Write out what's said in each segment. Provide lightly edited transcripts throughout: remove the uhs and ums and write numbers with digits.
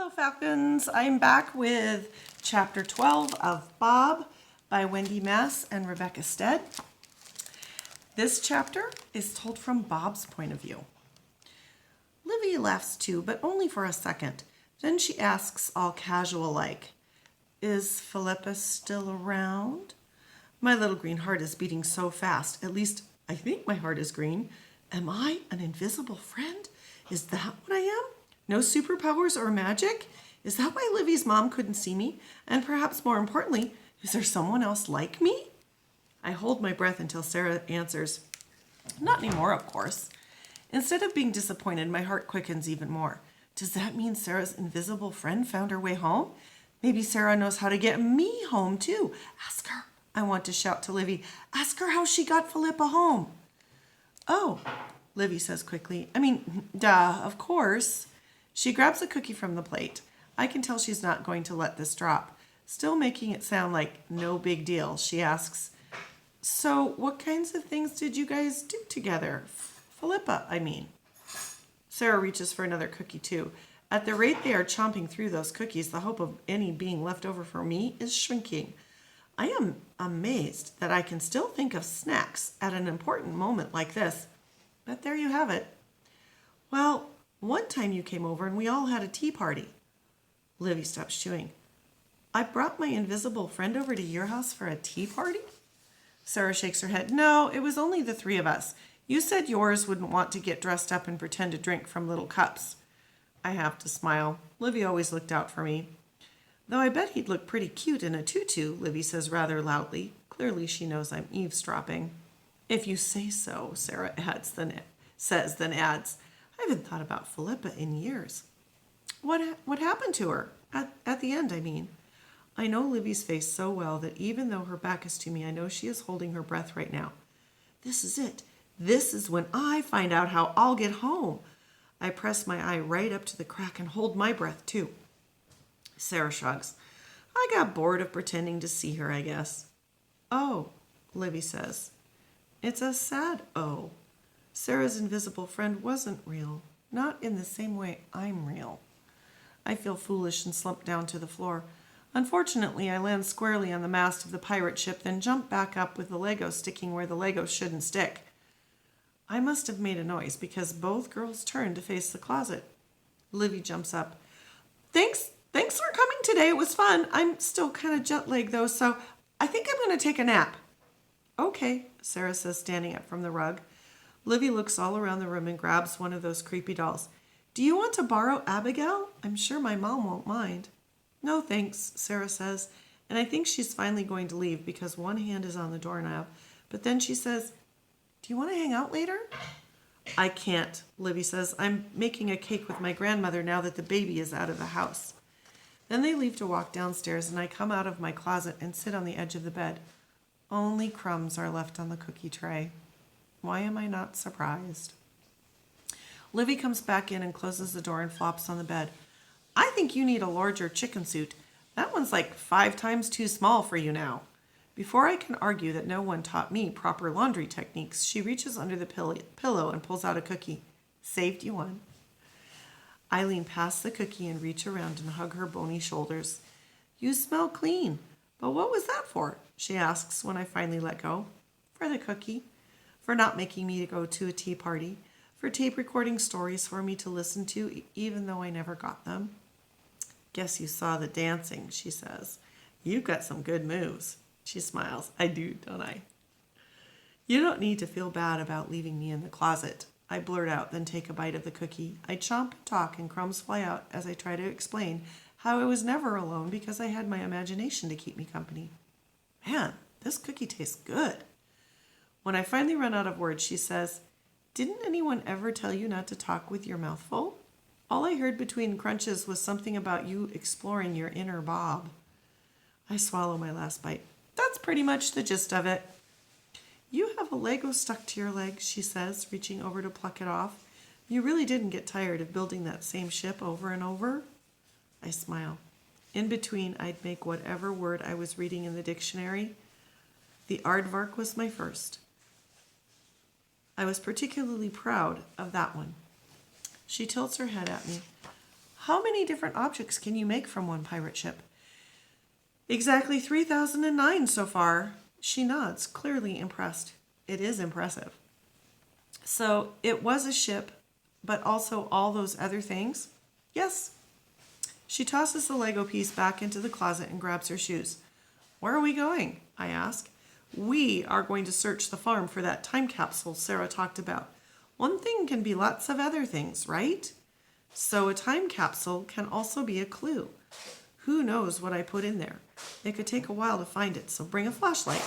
Hello, Falcons. I'm back with Chapter 12 of Bob by Wendy Mass and Rebecca Stead. This chapter is told from Bob's point of view. Livy laughs too, but only for a second. Then she asks, all casual-like, "Is Philippa still around?" My little green heart is beating so fast. At least, I think my heart is green. Am I an invisible friend? Is that what I am? No superpowers or magic? Is that why Livy's mom couldn't see me? And perhaps more importantly, is there someone else like me? I hold my breath until Sarah answers, "Not anymore, of course." Instead of being disappointed, my heart quickens even more. Does that mean Sarah's invisible friend found her way home? Maybe Sarah knows how to get me home too. Ask her. I want to shout to Livy. Ask her how she got Philippa home. "Oh," Livy says quickly. Duh, of course. She grabs a cookie from the plate. I can tell she's not going to let this drop. Still making it sound like no big deal, she asks, "So what kinds of things did you guys do together? Philippa, I mean." Sarah reaches for another cookie too. At the rate they are chomping through those cookies, the hope of any being left over for me is shrinking. I am amazed that I can still think of snacks at an important moment like this. But there you have it. "Well, one time you came over and we all had a tea party." Livy stops chewing. "I brought my invisible friend over to your house for a tea party?" Sarah shakes her head. "No, it was only the three of us. You said yours wouldn't want to get dressed up and pretend to drink from little cups." I have to smile. Livy always looked out for me. "Though I bet he'd look pretty cute in a tutu," Livy says rather loudly. Clearly she knows I'm eavesdropping. "If you say so," Sarah says, then adds, "I haven't thought about Philippa in years." What happened to her? At the end, I mean. I know Livy's face so well that even though her back is to me, I know she is holding her breath right now. This is it. This is when I find out how I'll get home. I press my eye right up to the crack and hold my breath too. Sarah shrugs. "I got bored of pretending to see her, I guess." "Oh," Livy says. It's a sad "oh." Sarah's invisible friend wasn't real. Not in the same way I'm real. I feel foolish and slump down to the floor. Unfortunately, I land squarely on the mast of the pirate ship, then jump back up with the Lego sticking where the Lego shouldn't stick. I must have made a noise because both girls turn to face the closet. Livy jumps up. Thanks for coming today. It was fun. I'm still kind of jet-lagged though, so I think I'm going to take a nap." "Okay," Sarah says, standing up from the rug. Livy looks all around the room and grabs one of those creepy dolls. "Do you want to borrow Abigail? I'm sure my mom won't mind." "No, thanks," Sarah says, and I think she's finally going to leave because one hand is on the doorknob. But then she says, "Do you want to hang out later?" "I can't," Livy says. "I'm making a cake with my grandmother now that the baby is out of the house." Then they leave to walk downstairs, and I come out of my closet and sit on the edge of the bed. Only crumbs are left on the cookie tray. Why am I not surprised? Livy comes back in and closes the door and flops on the bed. "I think you need a larger chicken suit. That one's like 5 times too small for you now." Before I can argue that no one taught me proper laundry techniques, she reaches under the pillow and pulls out a cookie. "Saved you one." I lean past the cookie and reach around and hug her bony shoulders. "You smell clean. But what was that for?" she asks when I finally let go. "For the cookie. For not making me go to a tea party. For tape recording stories for me to listen to even though I never got them." "Guess you saw the dancing," she says. "You've got some good moves." She smiles. "I do, don't I?" "You don't need to feel bad about leaving me in the closet," I blurt out, then take a bite of the cookie. I chomp and talk, and crumbs fly out as I try to explain how I was never alone because I had my imagination to keep me company. Man, this cookie tastes good. When I finally run out of words, she says, "Didn't anyone ever tell you not to talk with your mouth full? All I heard between crunches was something about you exploring your inner Bob." I swallow my last bite. "That's pretty much the gist of it." "You have a Lego stuck to your leg," she says, reaching over to pluck it off. "You really didn't get tired of building that same ship over and over?" I smile. In between, I'd make whatever word I was reading in the dictionary. The aardvark was my first. I was particularly proud of that one. She tilts her head at me. How many different objects can you make from one pirate ship? Exactly 3,009 so far. She nods, clearly impressed. It is impressive. So it was a ship, but also all those other things? Yes. She tosses the Lego piece back into the closet and grabs her shoes. Where are we going? I ask. We are going to search the farm for that time capsule Sarah talked about. One thing can be lots of other things, right? So a time capsule can also be a clue. Who knows what I put in there? It could take a while to find it, so bring a flashlight.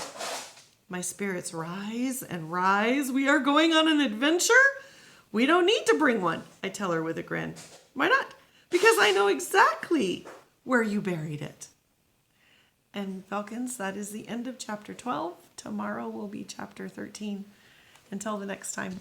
My spirits rise and rise. We are going on an adventure? We don't need to bring one, I tell her with a grin. Why not? Because I know exactly where you buried it. And Falcons, that is the end of chapter 12. Tomorrow will be chapter 13. Until the next time.